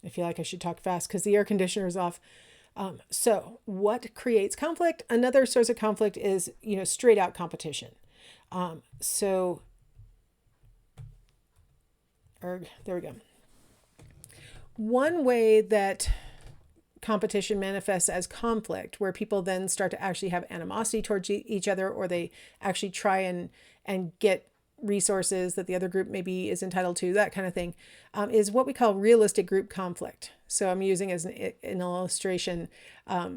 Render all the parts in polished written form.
I feel like I should talk fast because the air conditioner is off. So what creates conflict? Another source of conflict is, straight out competition. So, there we go. One way that competition manifests as conflict, where people then start to actually have animosity towards each other, or they actually try and get resources that the other group maybe is entitled to, that kind of thing, is what we call realistic group conflict. So I'm using as an illustration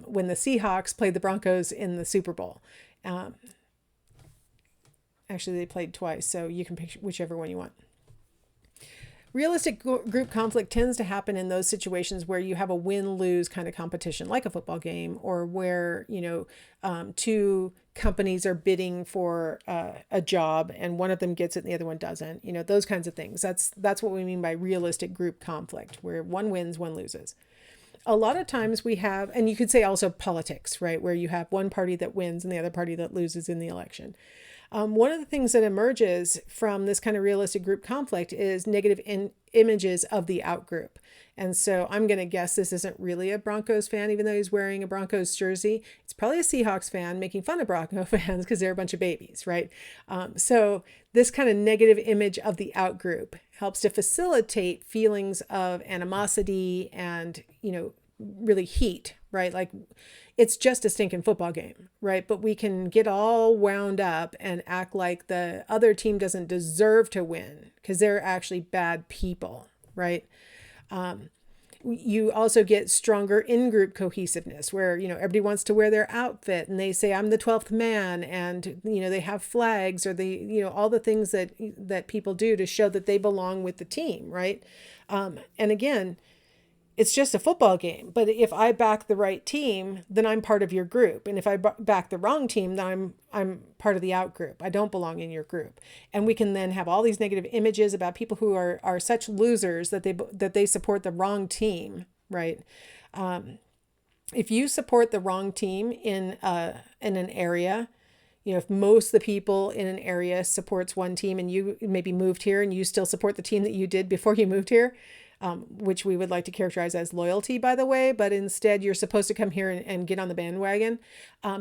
when the Seahawks played the Broncos in the Super Bowl. Actually, they played twice, so you can pick whichever one you want. Realistic group conflict tends to happen in those situations where you have a win-lose kind of competition, like a football game, or where, two companies are bidding for a job and one of them gets it and the other one doesn't, those kinds of things. That's what we mean by realistic group conflict, where one wins, one loses. A lot of times we have, and you could say also politics, right, where you have one party that wins and the other party that loses in the election. One of the things that emerges from this kind of realistic group conflict is negative images of the outgroup. And so I'm going to guess this isn't really a Broncos fan, even though he's wearing a Broncos jersey. It's probably a Seahawks fan making fun of Bronco fans because they're a bunch of babies, right? So this kind of negative image of the outgroup helps to facilitate feelings of animosity and, really heat, right? Like it's just a stinking football game, right? But we can get all wound up and act like the other team doesn't deserve to win because they're actually bad people, right? You also get stronger in-group cohesiveness where, everybody wants to wear their outfit and they say, I'm the 12th man. And, they have flags or all the things that people do to show that they belong with the team, right? And again, it's just a football game. But if I back the right team, then I'm part of your group. And if I back the wrong team, then I'm part of the out group. I don't belong in your group. And we can then have all these negative images about people who are such losers that they support the wrong team, right? If you support the wrong team in an area, if most of the people in an area supports one team and you maybe moved here and you still support the team that you did before you moved here, which we would like to characterize as loyalty, by the way, but instead you're supposed to come here and get on the bandwagon.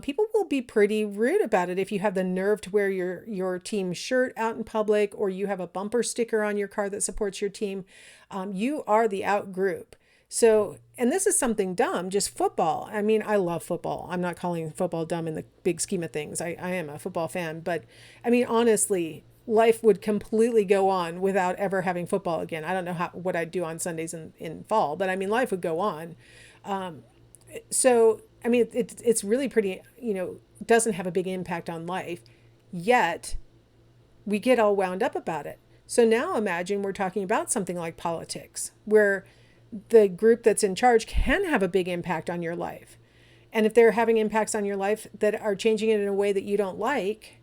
People will be pretty rude about it if you have the nerve to wear your team shirt out in public, or you have a bumper sticker on your car that supports your team. You are the out group. So, and this is something dumb, just football. I mean, I love football. I'm not calling football dumb in the big scheme of things. I am a football fan, but I mean, honestly, life would completely go on without ever having football again. I don't know what I'd do on Sundays in fall, but I mean, life would go on. So, I mean, it's really pretty, doesn't have a big impact on life, yet we get all wound up about it. So now imagine we're talking about something like politics, where the group that's in charge can have a big impact on your life. And if they're having impacts on your life that are changing it in a way that you don't like,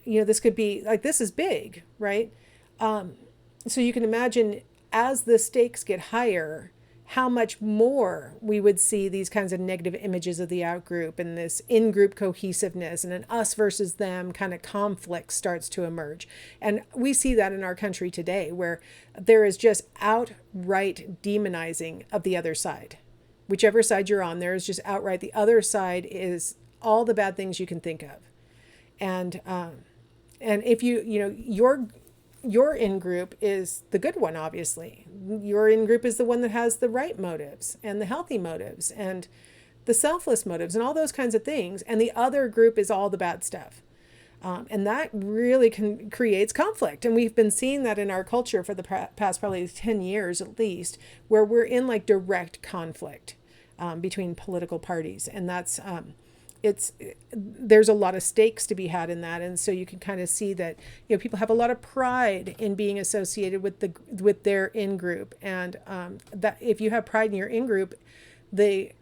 this could be like, this is big, right? So you can imagine as the stakes get higher, how much more we would see these kinds of negative images of the outgroup and this in-group cohesiveness and an us versus them kind of conflict starts to emerge. And we see that in our country today, where there is just outright demonizing of the other side. Whichever side you're on, there is just outright, the other side is all the bad things you can think of. And if your in-group is the good one, obviously. Your in-group is the one that has the right motives and the healthy motives and the selfless motives and all those kinds of things. And the other group is all the bad stuff. And that really creates conflict. And we've been seeing that in our culture for the past probably 10 years at least, where we're in like direct conflict between political parties. And that's... there's a lot of stakes to be had in that. And so you can kind of see that, people have a lot of pride in being associated with their in-group. And that if you have pride in your in-group, the,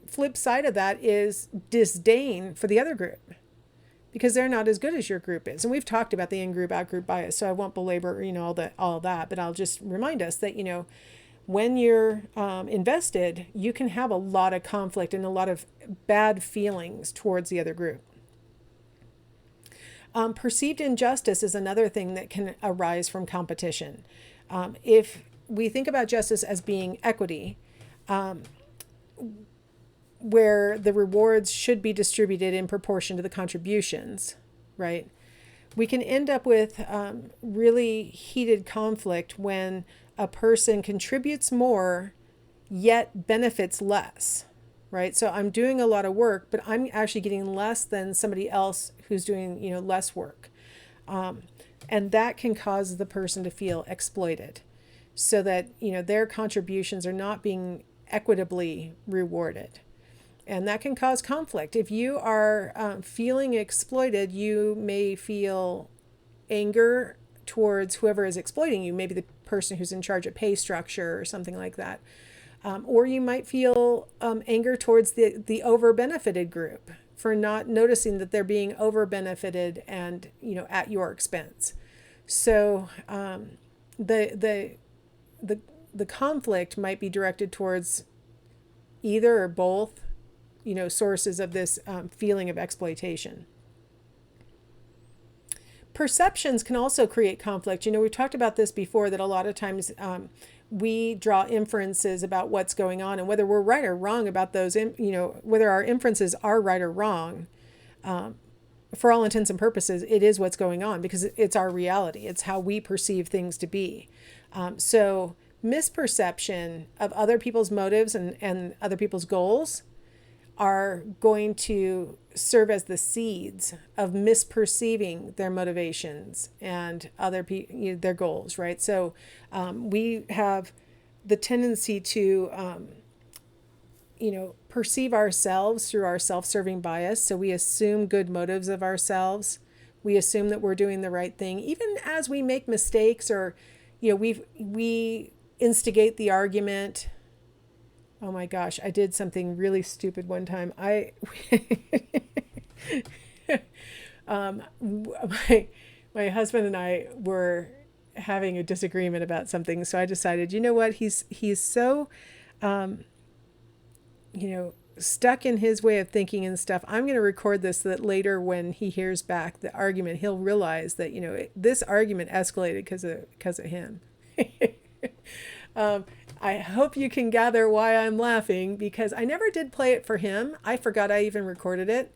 flip side of that is disdain for the other group because they're not as good as your group is. And we've talked about the in-group, out-group bias, so I won't belabor, all that, but I'll just remind us that, when you're invested, you can have a lot of conflict and a lot of bad feelings towards the other group. Perceived injustice is another thing that can arise from competition. If we think about justice as being equity, where the rewards should be distributed in proportion to the contributions, right? We can end up with really heated conflict when a person contributes more yet benefits less, right? So I'm doing a lot of work, but I'm actually getting less than somebody else who's doing, less work. And that can cause the person to feel exploited, so that, their contributions are not being equitably rewarded. And that can cause conflict. If you are feeling exploited, you may feel anger towards whoever is exploiting you, maybe the person who's in charge of pay structure or something like that. Or you might feel anger towards the over-benefited group for not noticing that they're being over-benefited and, at your expense. So the conflict might be directed towards either or both, sources of this feeling of exploitation. Perceptions can also create conflict. We've talked about this before, that a lot of times we draw inferences about what's going on, and whether we're right or wrong about those, whether our inferences are right or wrong, for all intents and purposes, it is what's going on, because it's our reality. It's how we perceive things to be. So misperception of other people's motives and other people's goals are going to serve as the seeds of misperceiving their motivations and other their goals, right? So we have the tendency to, perceive ourselves through our self-serving bias. So we assume good motives of ourselves. We assume that we're doing the right thing, even as we make mistakes, or, we instigate the argument. Oh my gosh, I did something really stupid one time. My husband and I were having a disagreement about something, so I decided, what, he's so, stuck in his way of thinking and stuff. I'm going to record this so that later, when he hears back the argument, he'll realize that, this argument escalated because of him. I hope you can gather why I'm laughing, because I never did play it for him. I forgot I even recorded it.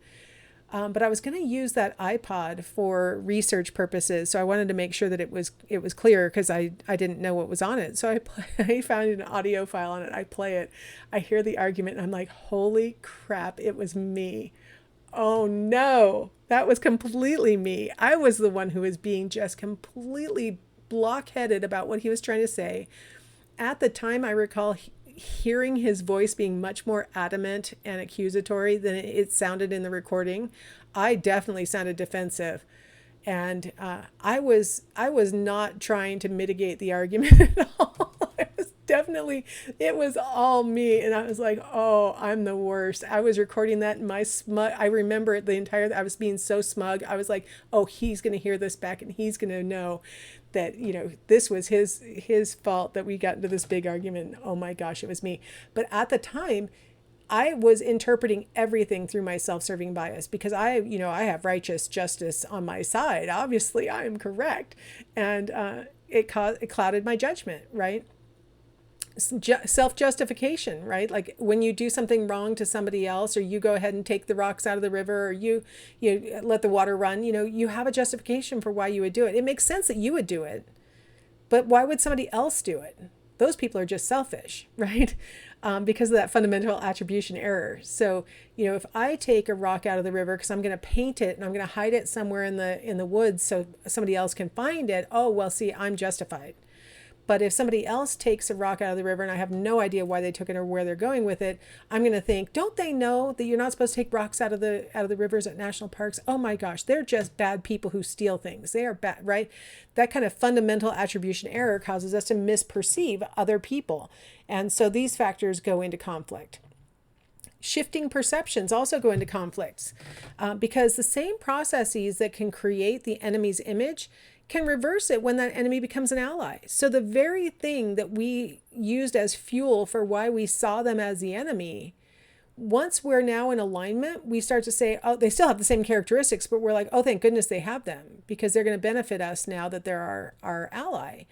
But I was going to use that iPod for research purposes, so I wanted to make sure that it was clear, because I didn't know what was on it. So I found an audio file on it. I play it. I hear the argument, and I'm like, holy crap, it was me. Oh no, that was completely me. I was the one who was being just completely blockheaded about what he was trying to say. At the time, I recall hearing his voice being much more adamant and accusatory than it sounded in the recording. I definitely sounded defensive, and I was not trying to mitigate the argument at all. It was all me, and I was like, oh, I'm the worst. I was recording that in my smug. I remember it I was being so smug. I was like, oh, he's going to hear this back, and he's going to know that, this was his fault that we got into this big argument. Oh my gosh, it was me. But at the time, I was interpreting everything through my self-serving bias, because I have righteous justice on my side. Obviously, I am correct. And it clouded my judgment, right? Self-justification, right? Like when you do something wrong to somebody else, or you go ahead and take the rocks out of the river, or you let the water run, you have a justification for why you would do it. It makes sense that you would do it, but why would somebody else do it? Those people are just selfish, right? Because of that fundamental attribution error. So, if I take a rock out of the river because I'm going to paint it and I'm going to hide it somewhere in the woods so somebody else can find it, oh, well, see, I'm justified. But if somebody else takes a rock out of the river and I have no idea why they took it or where they're going with it, I'm going to think, don't they know that you're not supposed to take rocks out of the rivers at national parks? Oh my gosh, they're just bad people who steal things. They are bad, right? That kind of fundamental attribution error causes us to misperceive other people. And so these factors go into conflict. Shifting perceptions also go into conflicts because the same processes that can create the enemy's image can reverse it when that enemy becomes an ally. So the very thing that we used as fuel for why we saw them as the enemy, once we're now in alignment, we start to say, oh, they still have the same characteristics, but we're like, oh, thank goodness they have them, because they're going to benefit us now that they're our ally.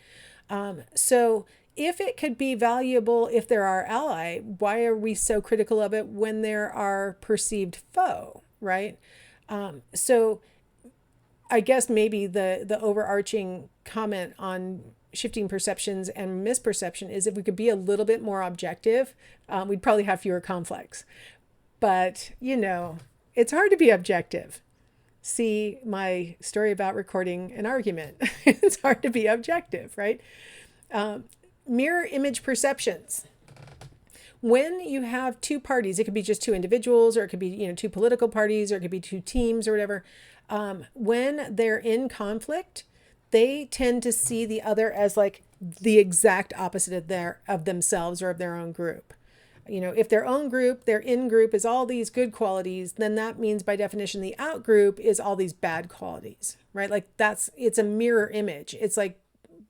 So if it could be valuable if they're our ally, why are we so critical of it when they're our perceived foe, right? So I guess maybe the overarching comment on shifting perceptions and misperception is if we could be a little bit more objective, we'd probably have fewer conflicts. But, it's hard to be objective. See my story about recording an argument. It's hard to be objective, right? Mirror image perceptions. When you have two parties, it could be just two individuals, or it could be, two political parties, or it could be two teams or whatever. When they're in conflict, they tend to see the other as like the exact opposite of themselves or of their own group. If their own group, their in group is all these good qualities, then that means by definition the out group is all these bad qualities, right? Like it's a mirror image. It's like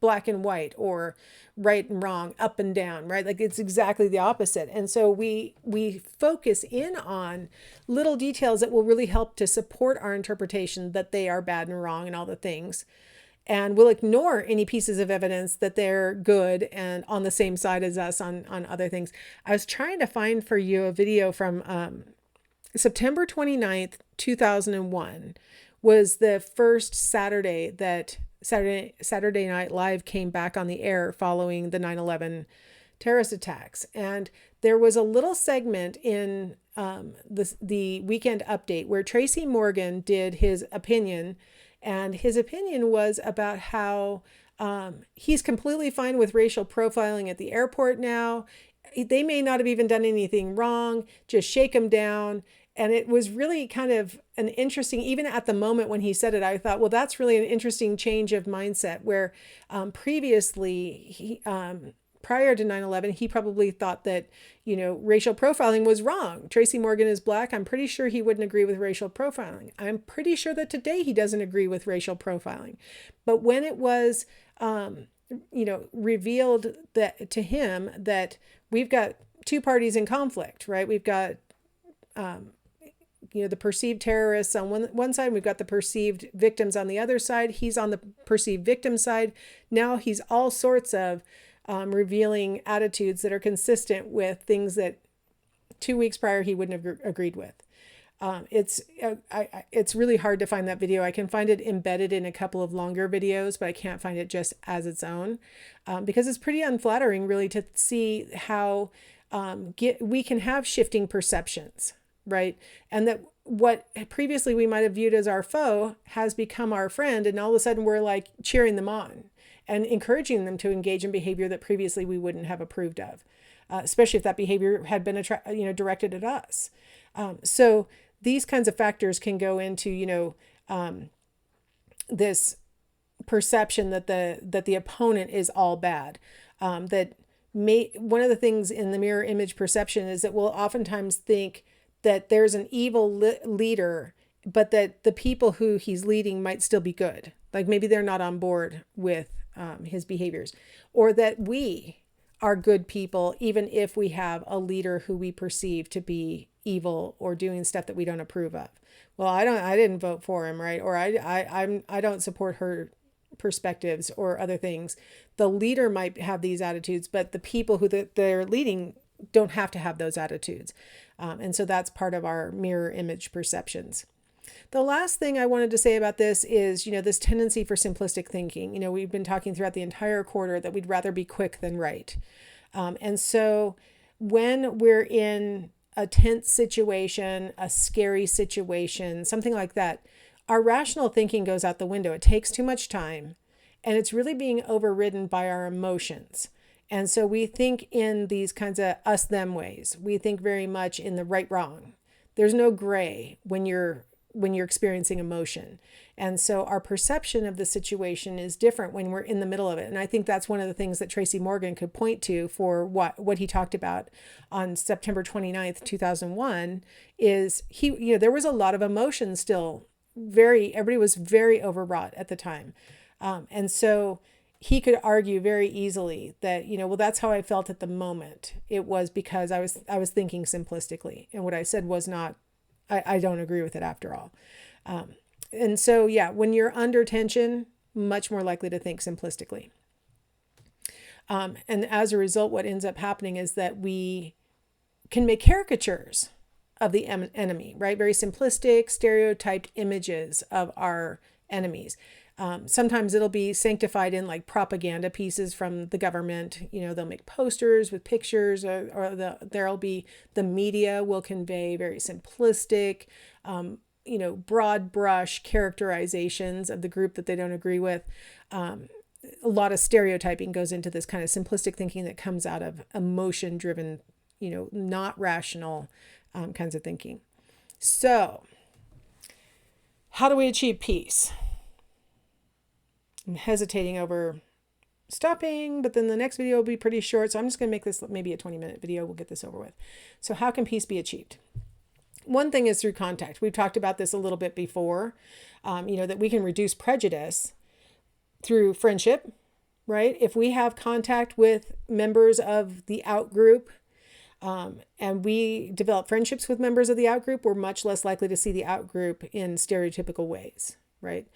black and white, or right and wrong, up and down, right? Like it's exactly the opposite. And so we focus in on little details that will really help to support our interpretation that they are bad and wrong and all the things. And we'll ignore any pieces of evidence that they're good and on the same side as us on other things. I was trying to find for you a video from September 29th, 2001 was the first Saturday that Saturday Night Live came back on the air following the 9/11 terrorist attacks. And there was a little segment in the Weekend Update where Tracy Morgan did his opinion. And his opinion was about how he's completely fine with racial profiling at the airport now. They may not have even done anything wrong, just shake them down. And it was really kind of an interesting, even at the moment when he said it, I thought, well, that's really an interesting change of mindset where previously, prior to 9/11, he probably thought that, racial profiling was wrong. Tracy Morgan is black. I'm pretty sure he wouldn't agree with racial profiling. I'm pretty sure that today he doesn't agree with racial profiling. But when it was, revealed that to him that we've got two parties in conflict, right? We've got, the perceived terrorists on one side, we've got the perceived victims on the other side. He's on the perceived victim side. Now he's all sorts of revealing attitudes that are consistent with things that 2 weeks prior he wouldn't have agreed with. It's really hard to find that video. I can find it embedded in a couple of longer videos, but I can't find it just as its own because it's pretty unflattering, really, to see how we can have shifting perceptions, right? And that what previously we might have viewed as our foe has become our friend, and all of a sudden we're like cheering them on and encouraging them to engage in behavior that previously we wouldn't have approved of, especially if that behavior had been directed at us. So these kinds of factors can go into this perception that the opponent is all bad. One of the things in the mirror image perception is that we'll oftentimes think that there's an evil leader, but that the people who he's leading might still be good. Like maybe they're not on board with his behaviors, or that we are good people, even if we have a leader who we perceive to be evil or doing stuff that we don't approve of. Well, I didn't vote for him, right? Or I don't support her perspectives or other things. The leader might have these attitudes, but the people who they're leading don't have to have those attitudes. And so that's part of our mirror image perceptions. The last thing I wanted to say about this is, this tendency for simplistic thinking. We've been talking throughout the entire quarter that we'd rather be quick than right. And so when we're in a tense situation, a scary situation, something like that, our rational thinking goes out the window. It takes too much time, and it's really being overridden by our emotions. And so we think in these kinds of us-them ways. We think very much in the right-wrong. There's no gray when you're experiencing emotion. And so our perception of the situation is different when we're in the middle of it. And I think that's one of the things that Tracy Morgan could point to for what he talked about on September 29th, 2001, is there was a lot of emotion still. Everybody was very overwrought at the time. And so he could argue very easily that, well, that's how I felt at the moment. It was because I was thinking simplistically. And what I said was not, I don't agree with it after all. And so, when you're under tension, much more likely to think simplistically. And as a result, what ends up happening is that we can make caricatures of the enemy, right? Very simplistic, stereotyped images of our enemies. Sometimes it'll be sanctified in like propaganda pieces from the government. They'll make posters with pictures, or there'll be the media will convey very simplistic, broad brush characterizations of the group that they don't agree with. A lot of stereotyping goes into this kind of simplistic thinking that comes out of emotion driven, not rational kinds of thinking. So, how do we achieve peace? I'm hesitating over stopping, but then the next video will be pretty short. So I'm just going to make this maybe a 20-minute video. We'll get this over with. So how can peace be achieved? One thing is through contact. We've talked about this a little bit before, that we can reduce prejudice through friendship, right? If we have contact with members of the out group, and we develop friendships with members of the out group, we're much less likely to see the out group in stereotypical ways, right?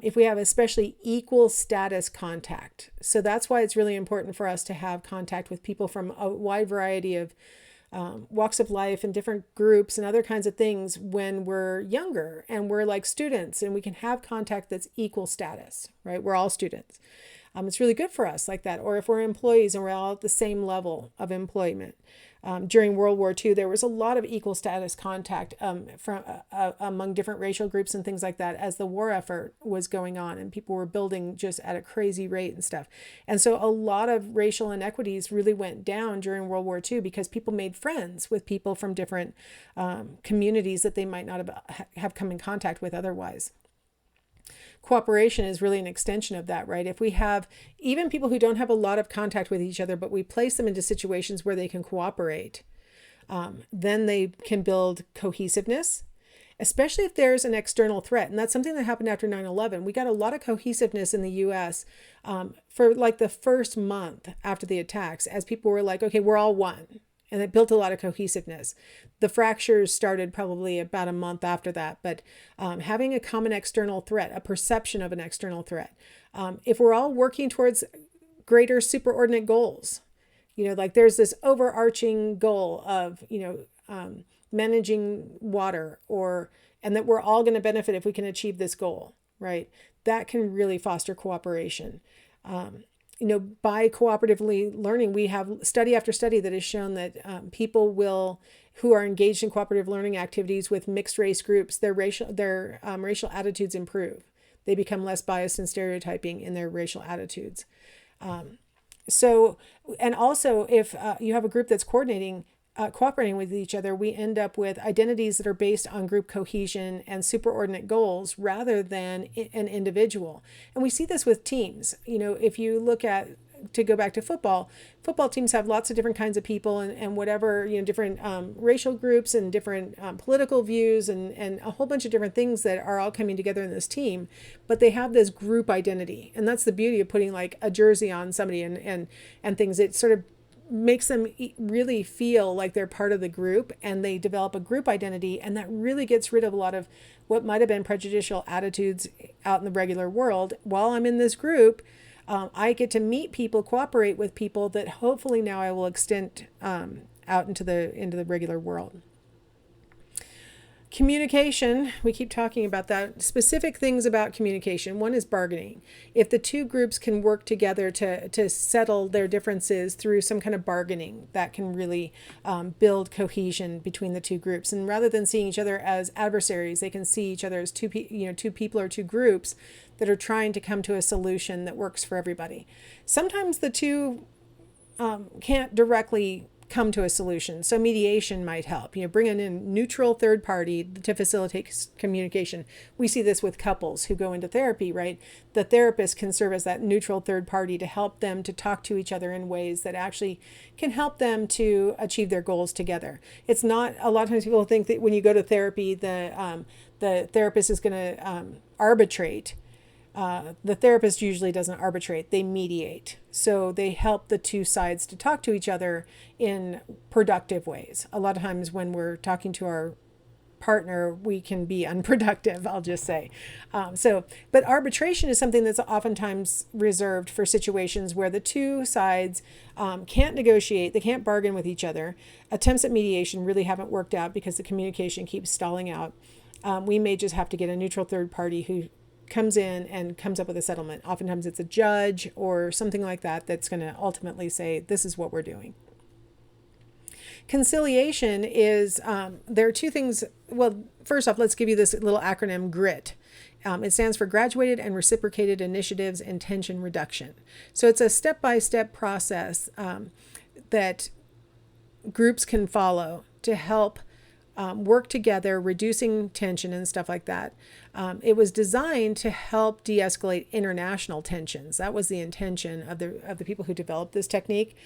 If we have especially equal status contact. So that's why it's really important for us to have contact with people from a wide variety of walks of life and different groups and other kinds of things when we're younger and we're like students, and we can have contact that's equal status, right? We're all students. It's really good for us like that. Or if we're employees and we're all at the same level of employment. During World War II, there was a lot of equal status contact from among different racial groups and things like that as the war effort was going on, and people were building just at a crazy rate and stuff. And so a lot of racial inequities really went down during World War II because people made friends with people from different communities that they might not have come in contact with otherwise. Cooperation is really an extension of that, right? If we have even people who don't have a lot of contact with each other, but we place them into situations where they can cooperate, then they can build cohesiveness, especially if there's an external threat. And that's something that happened after 9/11. We got a lot of cohesiveness in the US for like the first month after the attacks, as people were like, okay, we're all one. And it built a lot of cohesiveness. The fractures started probably about a month after that, but having a common external threat, a perception of an external threat. If we're all working towards greater superordinate goals, like there's this overarching goal of, managing water, and that we're all going to benefit if we can achieve this goal, right? That can really foster cooperation. By cooperatively learning, we have study after study that has shown that people who are engaged in cooperative learning activities with mixed race groups, their racial attitudes improve. They become less biased and stereotyping in their racial attitudes. And also if you have a group that's cooperating with each other, we end up with identities that are based on group cohesion and superordinate goals rather than an individual. And we see this with teams. If you look at, to go back to football teams have lots of different kinds of people and whatever, different racial groups and different political views and a whole bunch of different things that are all coming together in this team, but they have this group identity. And that's the beauty of putting like a jersey on somebody and things. It sort of makes them really feel like they're part of the group, and they develop a group identity, and that really gets rid of a lot of what might have been prejudicial attitudes out in the regular world. While I'm in this group, I get to meet people, cooperate with people that hopefully now I will extend out into the regular world. Communication, we keep talking about that. Specific things about communication. One is bargaining. If the two groups can work together to settle their differences through some kind of bargaining, that can really build cohesion between the two groups. And rather than seeing each other as adversaries, they can see each other as two people or two groups that are trying to come to a solution that works for everybody. Sometimes the two can't directly come to a solution. So mediation might help, bringing in neutral third party to facilitate communication. We see this with couples who go into therapy, right? The therapist can serve as that neutral third party to help them to talk to each other in ways that actually can help them to achieve their goals together. It's not, a lot of times people think that when you go to therapy, the therapist is going to arbitrate. The therapist usually doesn't arbitrate, they mediate. So they help the two sides to talk to each other in productive ways. A lot of times when we're talking to our partner, we can be unproductive, I'll just say. But arbitration is something that's oftentimes reserved for situations where the two sides can't negotiate, they can't bargain with each other. Attempts at mediation really haven't worked out because the communication keeps stalling out. We may just have to get a neutral third party who comes in and comes up with a settlement. Oftentimes it's a judge or something like that that's going to ultimately say, this is what we're doing. Conciliation is, there are two things. Well, first off, let's give you this little acronym, GRIT. It stands for Graduated and Reciprocated Initiatives and Tension Reduction. So it's a step-by-step process that groups can follow to help work together, reducing tension and stuff like that. It was designed to help de-escalate international tensions. That was the intention of the people who developed this technique.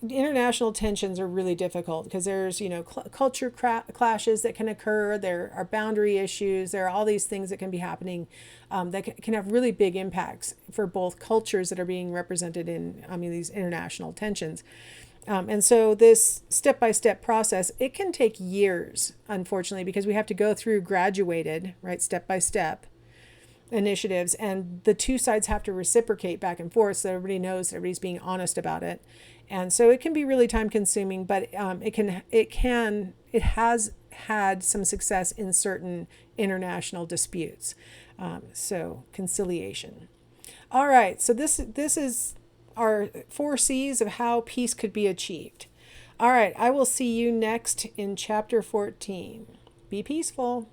International tensions are really difficult because there's, culture clashes that can occur. There are boundary issues. There are all these things that can be happening that can have really big impacts for both cultures that are being represented in, these international tensions. And so this step-by-step process, it can take years, unfortunately, because we have to go through graduated, right, step-by-step initiatives, and the two sides have to reciprocate back and forth so everybody knows everybody's being honest about it. And so it can be really time-consuming, but it has had some success in certain international disputes. So conciliation. All right, so this is our 4 C's of how peace could be achieved. All right, I will see you next in chapter 14. Be peaceful.